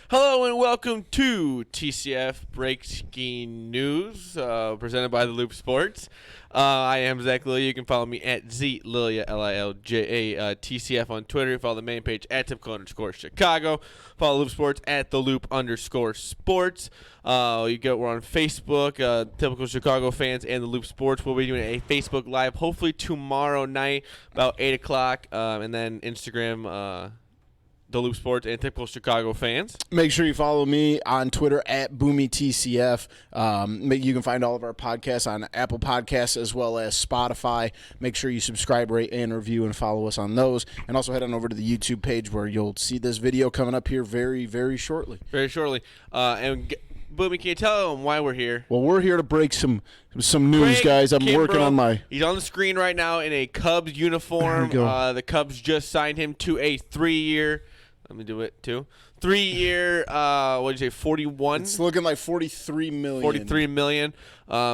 Hello and welcome to TCF Breaking News, presented by the Loop Sports. I am Zach Lilia. You can follow me at ZLilia, Lilja, TCF on Twitter. Follow the main page at typical_Chicago. Follow Loop Sports at the Loop_Sports. We're on Facebook, Typical Chicago Fans and the Loop Sports. We'll be doing a Facebook Live hopefully tomorrow night about 8 o'clock, and then Instagram, the Loop Sports and Typical Chicago Fans. Make sure you follow me on Twitter at BoomyTCF. You can find all of our podcasts on Apple Podcasts as well as Spotify. Make sure you subscribe, rate, and review, and follow us on those. And also head on over to the YouTube page where you'll see this video coming up here very, very shortly. Very shortly. Boomy, can you tell them why we're here? Well, we're here to break some news, guys. I'm Kimbrel, working on my... He's on the screen right now in a Cubs uniform. The Cubs just signed him to a 3-year... Let me do it, too. 3-year, what did you say, 41? It's looking like $43 million. $43 million.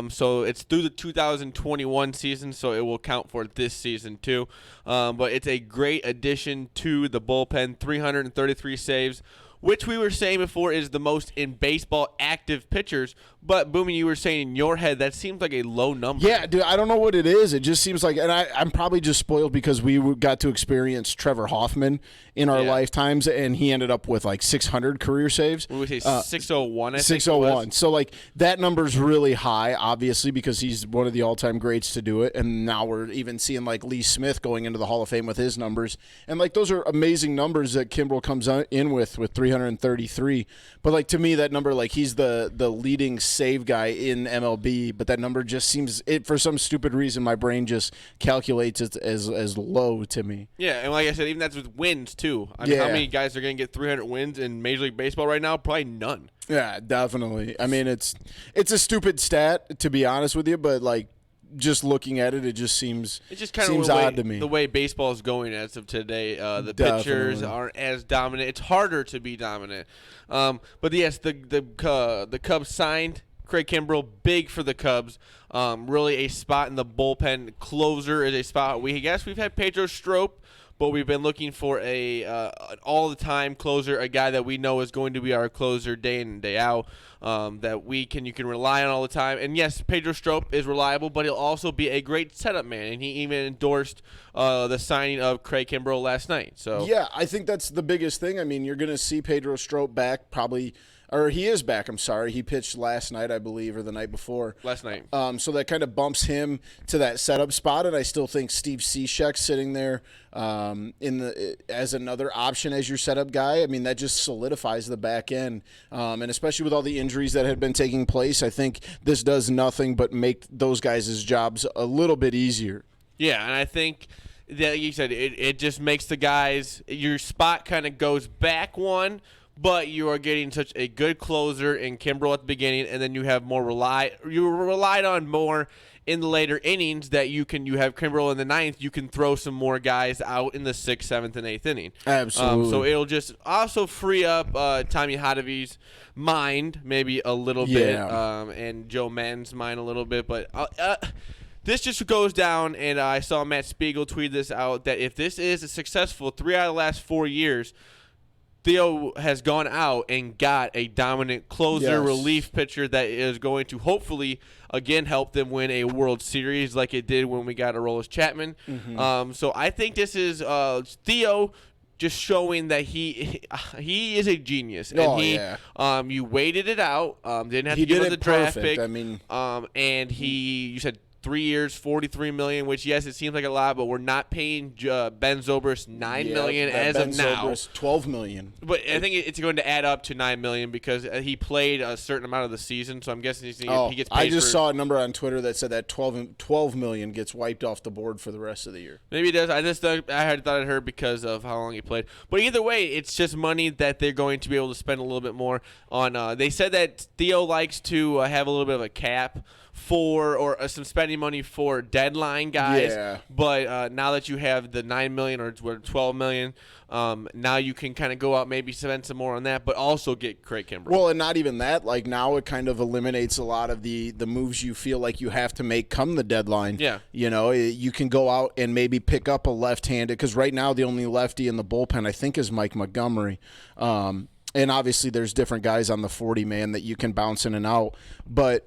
So it's through the 2021 season, so it will count for this season, too. But it's a great addition to the bullpen, 333 saves, which we were saying before is the most in baseball active pitchers. But, Boomy, you were saying in your head that seems like a low number. Yeah, dude, I don't know what it is. It just seems like, and I'm probably just spoiled because we got to experience Trevor Hoffman in our lifetimes, and he ended up with like 600 career saves. What would we say, 601, I think 601. So, like, that number's really high, obviously, because he's one of the all-time greats to do it. And now we're even seeing, like, Lee Smith going into the Hall of Fame with his numbers. And, like, those are amazing numbers that Kimbrel comes in with 333. But, like, to me, that number, like, he's the leading save guy in MLB, but that number just seems, for some stupid reason, my brain just calculates it as low to me. Yeah, and like I said, even that's with wins, too. I mean, how many guys are going to get 300 wins in Major League Baseball right now? Probably none. Yeah, definitely. I mean, it's a stupid stat, to be honest with you, but, like, just looking at it, it just seems odd to me. The way baseball is going as of today, the pitchers aren't as dominant. It's harder to be dominant. But yes, the Cubs signed Craig Kimbrel, big for the Cubs. Really a spot in the bullpen. Closer is a spot. We've had Pedro Strop, but we've been looking for an all-the-time closer, a guy that we know is going to be our closer day in and day out, that you can rely on all the time. And yes, Pedro Strop is reliable, but he'll also be a great setup man. And he even endorsed the signing of Craig Kimbrel last night. So yeah, I think that's the biggest thing. I mean, you're going to see Pedro Strop back probably. Or he is back, I'm sorry. He pitched last night, I believe, or the night before. Last night. So that kind of bumps him to that setup spot, and I still think Steve Cishek sitting there as another option as your setup guy. I mean, that just solidifies the back end. And especially with all the injuries that had been taking place, I think this does nothing but make those guys' jobs a little bit easier. Yeah, and I think that, like you said, it just makes the guys, your spot kind of goes back one, but you are getting such a good closer in Kimbrel at the beginning, and then you have you relied on more in the later innings that you have Kimbrel in the ninth. You can throw some more guys out in the 6th, 7th, and 8th inning. Absolutely. So it'll just also free up Tommy Hodavy's mind maybe a little bit, and Joe Mann's mind a little bit, but this just goes down, and I saw Matt Spiegel tweet this out, that if this is a successful 3 out of the last 4 years, Theo has gone out and got a dominant closer, relief pitcher that is going to hopefully, again, help them win a World Series like it did when we got Aroldis Chapman. Mm-hmm. So I think this is Theo just showing that he is a genius. And you waited it out. Didn't have to give him the draft pick. I mean, and you said 3 years, $43 million, which, yes, it seems like a lot, but we're not paying Ben Zobrist $9 million as of now. $12 million. But I think it's going to add up to $9 million because he played a certain amount of the seson, so I'm guessing he gets paid. I just saw a number on Twitter that said that $12 million gets wiped off the board for the rest of the year. Maybe it does. I thought I'd heard because of how long he played. But either way, it's just money that they're going to be able to spend a little bit more on. They said that Theo likes to have a little bit of a cap for some spending money for deadline guys, but now that you have the $9 million or $12 million, now you can kind of go out, maybe spend some more on that, but also get Craig Kimbrel. Well, and not even that. Like, now it kind of eliminates a lot of the moves you feel like you have to make come the deadline. Yeah. You know, you can go out and maybe pick up a left-handed, because right now the only lefty in the bullpen, I think, is Mike Montgomery. And obviously there's different guys on the 40-man that you can bounce in and out. But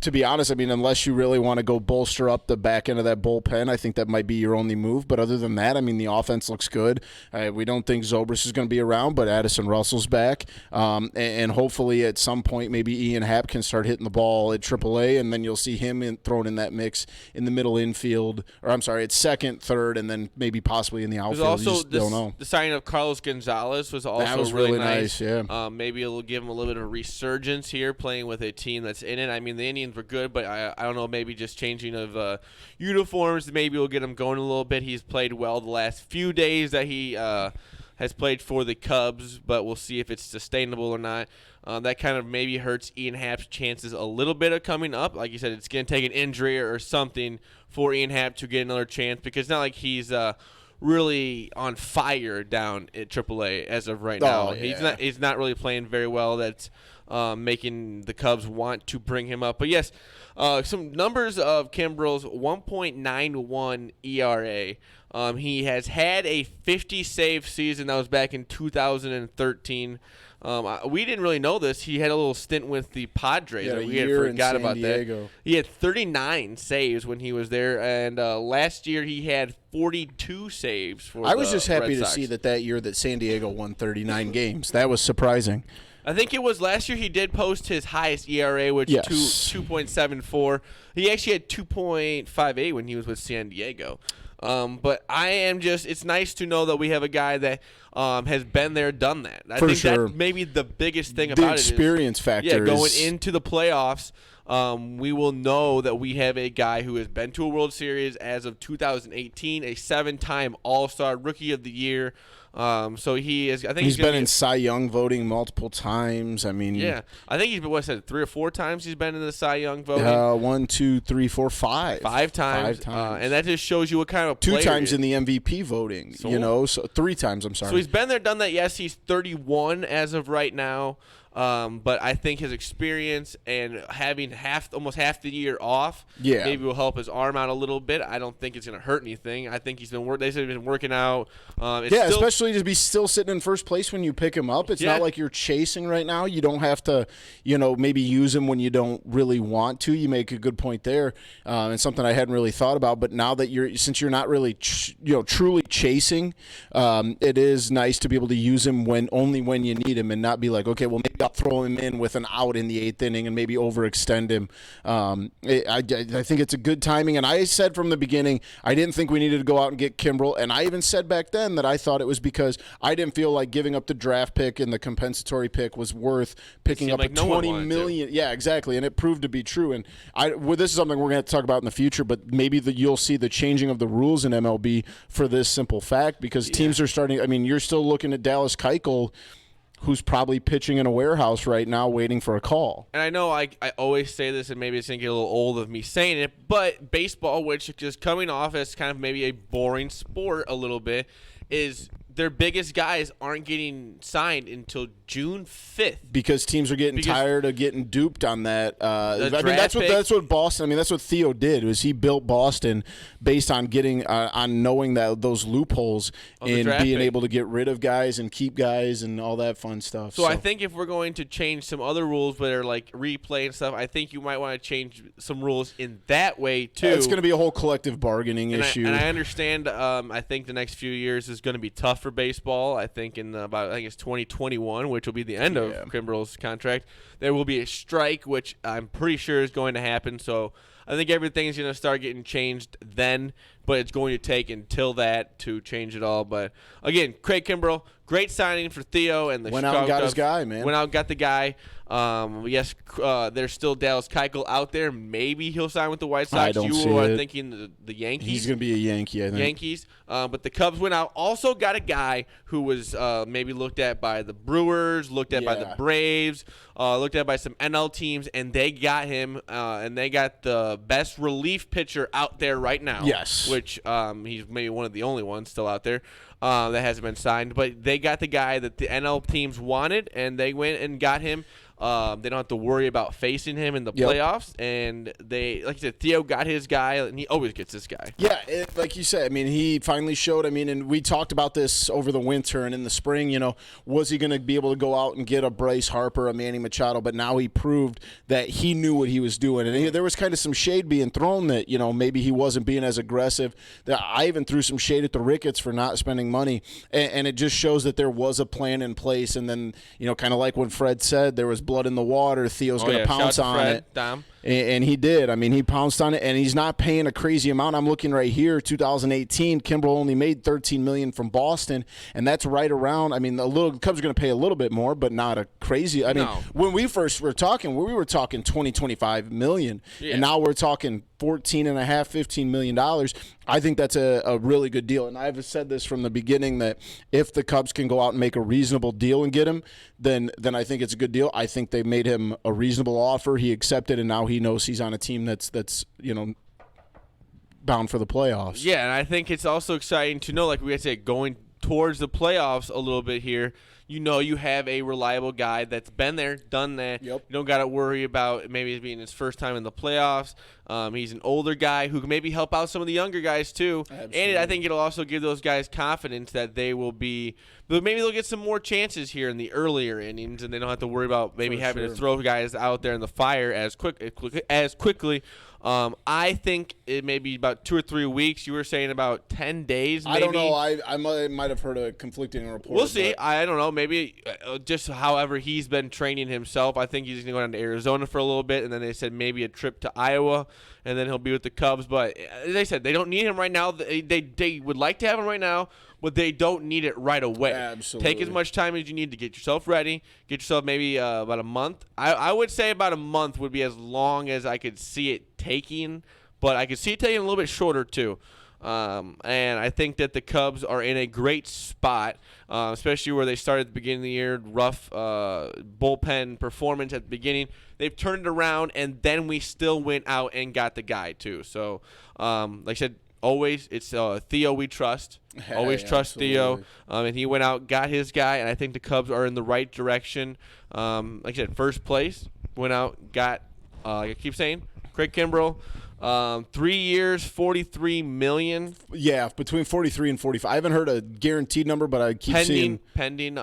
to be honest, I mean, unless you really want to go bolster up the back end of that bullpen, I think that might be your only move. But other than that, I mean, the offense looks good. We don't think Zobrist is going to be around, but Addison Russell's back. And hopefully at some point maybe Ian Happ can start hitting the ball at AAA, and then you'll see him thrown in that mix in the middle infield. Or I'm sorry, it's second, third, and then maybe possibly in the outfield. Also, don't know. The signing of Carlos Gonzalez was also that was really nice. Yeah. Maybe it'll give him a little bit of a resurgence here, playing with a team that's in it. I mean, the Indians were good, but I don't know, maybe just changing of uniforms, maybe will get him going a little bit. He's played well the last few days that he has played for the Cubs, but we'll see if it's sustainable or not. That kind of maybe hurts Ian Happ's chances a little bit of coming up. Like you said, it's going to take an injury or something for Ian Happ to get another chance, because it's not like he's really on fire down at AAA as of right now. Yeah. He's not really playing very well. That's making the Cubs want to bring him up. But yes, some numbers of Kimbrel's 1.91 ERA. He has had a 50-save season. That was back in 2013. We didn't really know this. He had a little stint with the Padres. Yeah, we had forgot about that. He had 39 saves when he was there, and last year he had 42 saves for I was just happy Red to Sox. see that year that San Diego won 39 games. That was surprising. I think it was last year he did post his highest ERA, which Yes. 2.74. He actually had 2.58 when he was with San Diego. But it's nice to know that we have a guy that has been there, done that. I think sure. that maybe the biggest thing The about experience factor. Yeah, going into the playoffs, we will know that we have a guy who has been to a World Series as of 2018, a 7-time All-Star, Rookie of the Year. So he is. I think he's been in Cy Young voting multiple times. I mean, yeah, I think he's been 3 or 4 times he's been in the Cy Young voting. 1, 2, 3, 4, 5. 5 times. 5 times. And that just shows you what kind of 2 player times he is. in the MVP voting. So 3 times. I'm sorry. So he's been there, done that. Yes, he's 31 as of right now. But I think his experience and having almost half the year off maybe will help his arm out a little bit. I don't think it's going to hurt anything. I think they said he's been working out. Especially to be still sitting in first place when you pick him up. It's not like you're chasing right now. You don't have to, maybe use him when you don't really want to. You make a good point there, and something I hadn't really thought about. But now that since you're not really, truly chasing, it is nice to be able to use him only when you need him, and not be like, okay, well maybe I'll throw him in with an out in the 8th inning and maybe overextend him. I think it's a good timing, and I said from the beginning I didn't think we needed to go out and get Kimbrel, and I even said back then that I thought it was because I didn't feel like giving up the draft pick and the compensatory pick was worth picking up like a $20 million. Yeah, exactly, and it proved to be true. And this is something we're going to talk about in the future, but maybe you'll see the changing of the rules in MLB for this simple fact, because teams are starting. I mean, you're still looking at Dallas Keuchel, who's probably pitching in a warehouse right now waiting for a call. And I know I always say this, and maybe it's going to get a little old of me saying it, but baseball, which is coming off as kind of maybe a boring sport a little bit, is their biggest guys aren't getting signed until June 5th. Because teams are getting tired of getting duped on that. That's what Boston. I mean, that's what Theo did. Was he built Boston based on getting on knowing those loopholes and being able to get rid of guys and keep guys and all that fun stuff. So I think if we're going to change some other rules that are like replay and stuff, I think you might want to change some rules in that way too. It's going to be a whole collective bargaining issue. And I understand. I think the next few years is going to be tough for baseball. I think it's 2021, which will be the end of Kimbrel's contract. There will be a strike, which I'm pretty sure is going to happen. So I think everything's going to start getting changed then, but it's going to take until that to change it all. But again, Craig Kimbrel, great signing for Theo and the went Chicago out and got Cubs. his guy, man. Went out and got the guy. Yes, there's still Dallas Keuchel out there. Maybe he'll sign with the White Sox. I don't see are it. Thinking the Yankees. He's going to be a Yankee, I think. Yankees. But the Cubs went out. Also got a guy who was maybe looked at by the Brewers, looked at by the Braves, looked at by some NL teams, and they got him. And they got the best relief pitcher out there right now. Yes. Which he's maybe one of the only ones still out there that hasn't been signed. But they got the guy that the NL teams wanted, and they went and got him. They don't have to worry about facing him in the playoffs. And they, like you said, Theo got his guy, and he always gets this guy. Yeah, like you said, I mean, he finally showed. I mean, and we talked about this over the winter and in the spring. You know, was he going to be able to go out and get a Bryce Harper, a Manny Machado? But now he proved that he knew what he was doing. And there was kind of some shade being thrown that, you know, maybe he wasn't being as aggressive. That I even threw some shade at the Ricketts for not spending money. And it just shows that there was a plan in place. And then, you know, kind of like when Fred said, there was blood in the water. Theo's going to pounce on Fred, it. Dom. And he did. I mean, he pounced on it, and he's not paying a crazy amount. I'm looking right here, 2018, Kimbrel only made $13 million from Boston, and that's right around. I mean, the Cubs are going to pay a little bit more, but not a crazy. I mean, when we first were talking, we were talking $20-25 million, and now we're talking $14.5, $15 million. I think that's a really good deal, and I've said this from the beginning that if the Cubs can go out and make a reasonable deal and get him, then I think it's a good deal. I think they made him a reasonable offer. He accepted, and now he knows he's on a team that's you know, bound for the playoffs. Yeah, and I think it's also exciting to know, like we said, going towards the playoffs a little bit here, you know you have a reliable guy that's been there, done that. Yep. You don't got to worry about maybe it being his first time in the playoffs. He's an older guy who can maybe help out some of the younger guys too. Absolutely. And I think it'll also give those guys confidence that they will be – maybe they'll get some more chances here in the earlier innings, and they don't have to worry about maybe having to throw guys out there in the fire as quickly. I think it may be about 2 or 3 weeks. You were saying about 10 days, maybe. I don't know. I might have heard a conflicting report. We'll see. I don't know. Maybe just however he's been training himself. I think he's going to go down to Arizona for a little bit, and then they said maybe a trip to Iowa, and then he'll be with the Cubs. But they said they don't need him right now. They would like to have him right now, but they don't need it right away. Absolutely. Take as much time as you need to get yourself ready. Get yourself maybe about a month. I would say about a month would be as long as I could see it taking, but I could see it taking a little bit shorter too. And I think that the Cubs are in a great spot, especially where they started at the beginning of the year, rough bullpen performance at the beginning. They've turned it around, and then we still went out and got the guy too. So, like I said, always it's Theo we trust. Always trust absolutely. Theo. And he went out, got his guy, and I think the Cubs are in the right direction. Like I said, first place, went out, got, like I keep saying, Craig Kimbrel. 3 years, $43 million. Yeah, between 43 and 45. I haven't heard a guaranteed number, but I keep seeing pending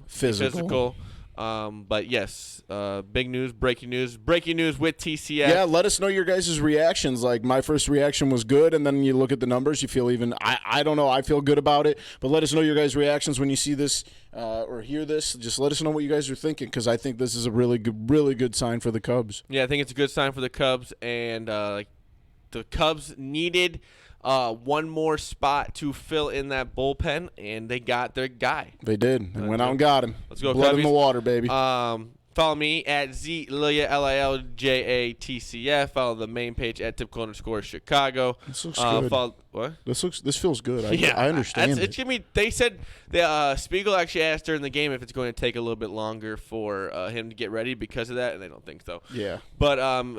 physical. But yes, big news, breaking news with TCF. Yeah, let us know your guys' reactions. Like, my first reaction was good, and then you look at the numbers, you feel even. I don't know. I feel good about it, but let us know your guys' reactions when you see this or hear this. Just let us know what you guys are thinking, because I think this is a really good sign for the Cubs. Yeah, I think it's a good sign for the Cubs, and the Cubs needed one more spot to fill in that bullpen, and they got their guy. They did. They went out and got him. Let's go, Blood Cubbies. in the water, baby. Follow me at ZLilja, LILJATCF. Follow the main page at @typical_Chicago. This looks good. What? This feels good. I understand. It's gonna be. They said Spiegel actually asked during the game if it's going to take a little bit longer for him to get ready because of that, and they don't think so. Yeah. But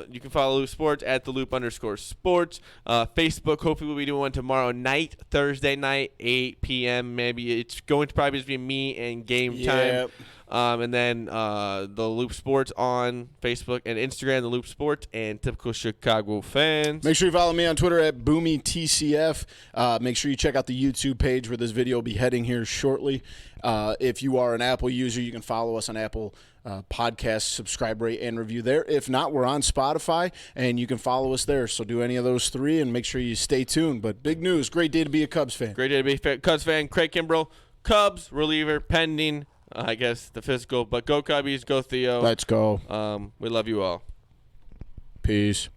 you can follow Loop Sports at @theloop_sports. Facebook. Hopefully we'll be doing one tomorrow night, Thursday night, 8 p.m. Maybe it's going to probably just be me and game time. And then the Loop Sports on Facebook and Instagram, the Loop Sports, and Typical Chicago Fans. Make sure you follow me on Twitter at BoomyTCF. Make sure you check out the YouTube page where this video will be heading here shortly. If you are an Apple user, you can follow us on Apple Podcasts, subscribe, rate, and review there. If not, we're on Spotify, and you can follow us there. So do any of those three, and make sure you stay tuned. But big news, great day to be a Cubs fan. Great day to be a Cubs fan. Craig Kimbrel, Cubs reliever, pending. I guess the physical, but go Cubbies, go Theo. Let's go. We love you all. Peace.